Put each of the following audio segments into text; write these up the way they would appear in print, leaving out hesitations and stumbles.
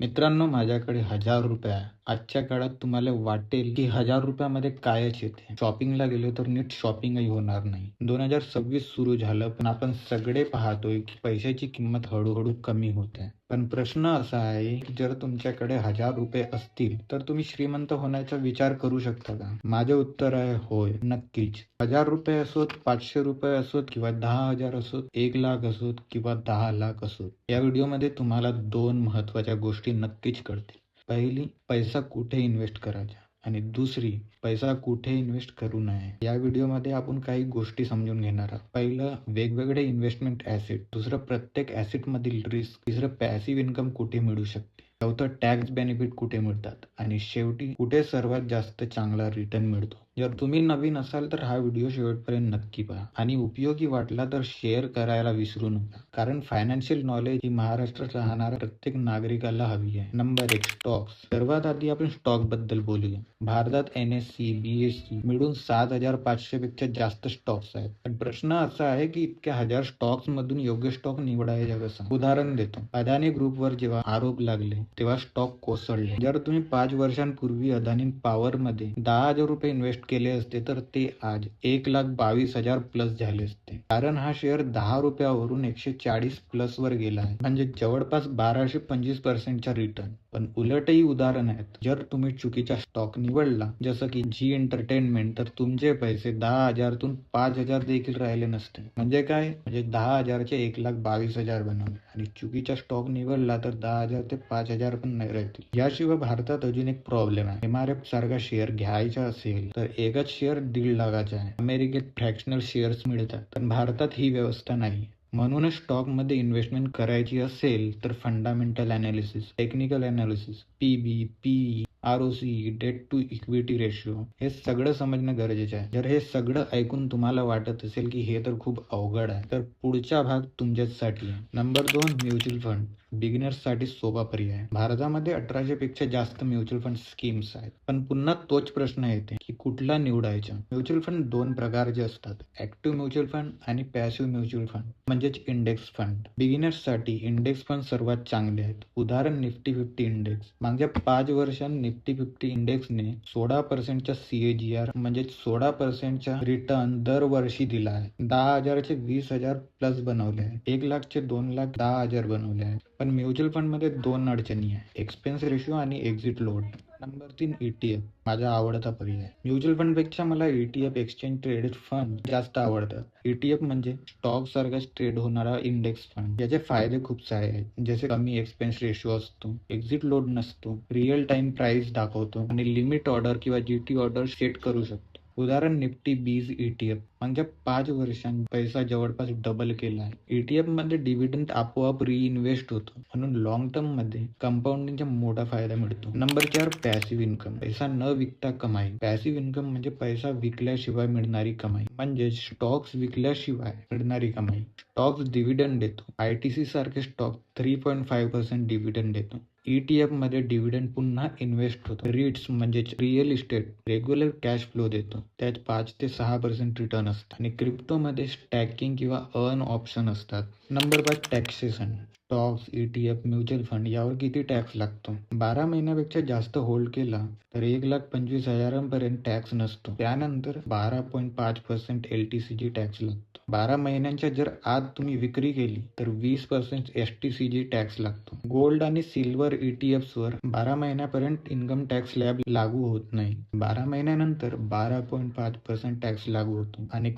मित्रांनो, माझ्याकडे ₹1000 आहे. आजच्या काळात तुम्हाला वाटेल की ₹1000 कायच येते. शॉपिंगला गेलो तर नीट शॉपिंगही होणार नाही. 2026 सुरू झालं, पण आपण सगळे पाहतोय की पैशाची किंमत हळूहळू कमी होत आहे. पण प्रश्न असा आहे की जर तुमच्याकडे ₹1000 असतील तर तुम्ही श्रीमंत होण्याचा विचार करू शकता का? माझे उत्तर आहे होय, नक्कीच. ₹1000 असोत, ₹500 असोत किंवा 10,000 असोत, 1,00,000 असोत किंवा 10,00,000 असोत. या व्हिडिओमध्ये तुम्हाला 2 महत्त्वाच्या गोष्टी नक्कीच कळतील. पहिली, पैसा कुठे इन्व्हेस्ट करायचा आणि दुसरी, पैसा कुठे इन्व्हेस्ट करू नये. या व्हिडिओमध्ये आपण काही गोष्टी समजून घेणार आहोत. पहिलं, वेगवेगळे इन्व्हेस्टमेंट ॲसेट. दुसरं, प्रत्येक ॲसेटमधील रिस्क. तिसरं, पॅसिव्ह इन्कम कुठे मिळू शकते. चौथं, टॅक्स बेनिफिट कुठे मिळतात. आणि शेवटी, कुठे सर्वात जास्त चांगला रिटर्न मिळतो. जर तुम्ही नवीन असाल तर हा व्हिडिओ शेवटपर्यंत नक्की पहा आणि उपयोगी वाटला तर शेअर करायला विसरू नका. कारण फायनान्शियल नॉलेज ही महाराष्ट्रात राहणाऱ्या प्रत्येक नागरिकाला हवी आहे. Number 1, stocks. सर्वात आधी आपण स्टॉक बद्दल बोलूया. भारतात NSE, BSE मिळून 7,500 पेक्षा जास्त स्टॉक्स आहेत. पण प्रश्न असा आहे की इतक्या हजार स्टॉक्स मधून योग्य स्टॉक निवडायचा कसा? उदाहरण देतो. अदानी ग्रुपवर जेव्हा आरोप लागले तेव्हा स्टॉक कोसळले. जर तुम्ही 5 वर्षांपूर्वी अदानी पॉवर मध्ये ₹10,000 इन्व्हेस्ट केले असते तर ते आज 1,22,000 प्लस झाले असते. कारण हा शेअर ₹10 140 प्लस वर गेला आहे. म्हणजे जवळपास 1225% रिटर्न. पण उलटही उदाहरण आहेत. जर तुम्ही चुकीचा स्टॉक निवडला, जसं की जी एंटरटेनमेंट, तर तुमचे पैसे 10,000 तून 5,000 देखील राहिले नसते. म्हणजे काय? म्हणजे 10,000 चे 1,22,000 बनवले आणि चुकीचा स्टॉक निवडला तर 10,000 ते 5,000 पण नाही राहतील. याशिवाय भारतात अजून एक प्रॉब्लेम आहे. MRF सारखा शेअर घ्यायचा असेल तर एकच शेअर 1.5 लाखाचा आहे. अमेरिकेत फ्रॅक्शनल शेअर्स मिळतात, पण भारतात ही व्यवस्था नाही. म्हणूनच स्टॉकमध्ये इन्व्हेस्टमेंट करायची असेल तर fundamental analysis, technical analysis, PB, PE, ROC, debt to equity ratio हे सगळं समजणं गरजेचं आहे. जर हे सगळं ऐकून तुम्हाला वाटत असेल की हे तर खूप अवघड आहे, तर पुढचा भाग तुमच्यासाठी आहे. Number 2, mutual fund. बिगिनर्ससाठी सोपा पर्याय. भारतामध्ये 1800 पेक्षा जास्त म्युच्युअल फंड स्कीम्स आहेत. पण पुन्हा तोच प्रश्न येते की कुठला निवडायचा? म्युच्युअल फंड 2 प्रकारचे असतात. ऍक्टिव्ह म्युच्युअल फंड आणि पॅसिव्ह म्युच्युअल फंड म्हणजेच इंडेक्स फंड. बिगिनर्ससाठी इंडेक्स फंड सर्वात चांगले आहेत. उदाहरण निफ्टी 50 इंडेक्स. मागच्या 5 वर्षांत निफ्टी 50 इंडेक्सने 16% CAGR म्हणजे 16% रिटर्न दरवर्षी दिला आहे. 10,000 चे 20,000 प्लस बनवले आहे. 1,00,000 चे 2,00,000 10,000 बनवले आहे. पण म्युच्युअल फंडमध्ये 2 अडचणी आहे. एक्सपेन्स रेशो आणि एक्झिट लोड. Number 3, ETF. माझा आवडता पर्याय. म्युच्युअल फंडपेक्षा मला ETF, एक्सचेंज ट्रेडेड फंड जास्त आवडतात. ETF म्हणजे स्टॉक सारखाच ट्रेड होणारा इंडेक्स फंड. याचे फायदे खूप सारे आहेत, जसे कमी एक्सपेन्स रेशो असतो, एक्झिट लोड नसतो, रिअल टाइम प्राइस दाखवतो आणि लिमिट ऑर्डर किंवा GT ऑर्डर सेट करू शकतो. उदाहरण निफ्टी 20 ETF. मागच्या 5 वर्षांत पैसा जवळपास डबल केला आहे. ETF मध्ये डिव्हिडंड आपोआप रिइन्व्हेस्ट होतो, म्हणून लॉंग टर्म मध्ये कंपाऊंडिंगचा मोठा फायदा मिळतो. Number 4, passive income. पैसा न विकता कमाई. पॅसिव्ह इन्कम म्हणजे पैसा विकल्याशिवाय मिळणारी कमाई, म्हणजे स्टॉक्स विकल्याशिवाय मिळणारी कमाई. स्टॉक्स डिव्हिडंड देतो. ITC सारखे स्टॉक 3.5% डिव्हिडंड देतो. ETF मध्ये डिव्हिडंड पुन्हा इन्व्हेस्ट होतो. REITs म्हणजे real estate regular cash flow देतो, त्यात 5 ते 6% रिटर्न असतात. आणि क्रिप्टोमध्ये स्टॅकिंग किंवा अर्न ऑप्शन असतात. Number 5, taxation. Stocks, ETF, mutual fund यावर किती टॅक्स लागतो? 12 महिन्यापेक्षा जास्त होल्ड केला तर 1,25,000 पर्यंत टॅक्स नसतो. त्यानंतर 12.5% LTCG टॅक्स लागतो. 12 महिन्यांच्या जर आत तुम्ही विक्री केली तर 20% STCG टॅक्स लागतो. गोल्ड आणि सिल्वर ETFs वर 12 महिन्यापर्यंत इन्कम टॅक्स स्लॅब लागू होत नाही. 12 महिन्यानंतर 12.5% टॅक्स लागू होतो. आणि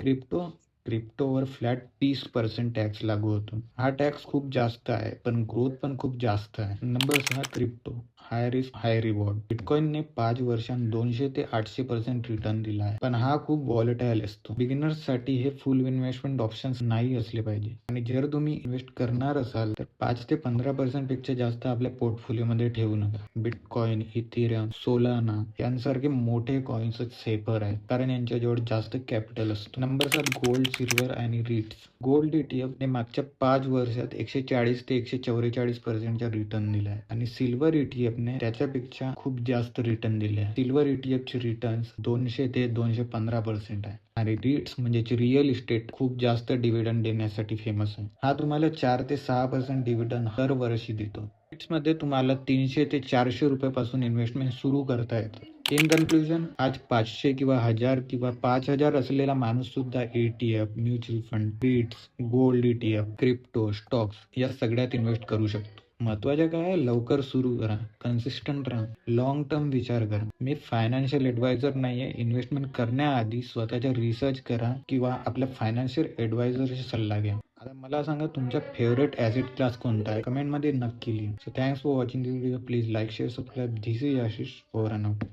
क्रिप्टोवर फ्लॅट 30% टॅक्स लागू होतो. हा टॅक्स खूप जास्त आहे, पण ग्रोथ पण खूप जास्त आहे. Number 6, crypto. हाय रिस्क हाय रिवॉर्ड. बिटकॉइनने 5 वर्षांत 200 ते 800% रिटर्न दिला आहे, पण हा खूप व्हॉलेटाईल असतो. बिगिनर्ससाठी हे फुल इन्व्हेस्टमेंट ऑप्शन्स नाही असले पाहिजे. आणि जर तुम्ही इन्व्हेस्ट करणार असाल तर 5 ते 15% पेक्षा जास्त आपल्या पोर्टफोलिओमध्ये ठेवू नका. बिटकॉइन, इथेरियम, सोलाना यांसारखे मोठे कॉइन्सच सेफर आहेत, कारण यांच्याजवळ जास्त कॅपिटल असतो. नंबर 7, गोल्ड, सिल्वर आणि REITs. गोल्ड ETF ने मागच्या 5 वर्षात 140 ते 144% रिटर्न दिला आहे आणि सिल्वर ETF ने त्याच्यापेक्षा खूप जास्त रिटर्न दिले आहे. सिल्वर ETF चे रिटर्न्स 200 ते 215% आहे. आणि REITs म्हणजे रिअल इस्टेट खूप जास्त डिव्हिडंड देण्यासाठी फेमस आहे. हा तुम्हाला 4 ते 6% डिव्हिडंड दरवर्षी देतो. मध्ये तुम्हाला 300 ते 400 रुपयापासून इन्व्हेस्टमेंट सुरू करता येतं. इन कन्क्लुजन, आज 500 किंवा 1000 किंवा 5000 असलेला माणूस सुद्धा ETF, म्युच्युअल फंड, बीट्स, गोल्ड ETF, क्रिप्टो, स्टॉक्स या सगळ्यात इन्व्हेस्ट करू शकतो. महत्वाचं काय आहे, लवकर सुरू करा, कन्सिस्टंट राहा, लॉंग टर्म विचार करा. मी फायनान्शियल ॲडवायझर नाहीये. इन्व्हेस्टमेंट करण्याआधी स्वतःचा रिसर्च करा किंवा आपल्या फायनान्शियल ॲडवायझरचा सल्ला घ्या. आता मला सांगा, तुमचा फेवरेट ॲसेट क्लास कोणता आहे? कमेंटमध्ये नक्की लिहा. So thanks for watching this video. Please like, share, subscribe. This is Ashish, over and out.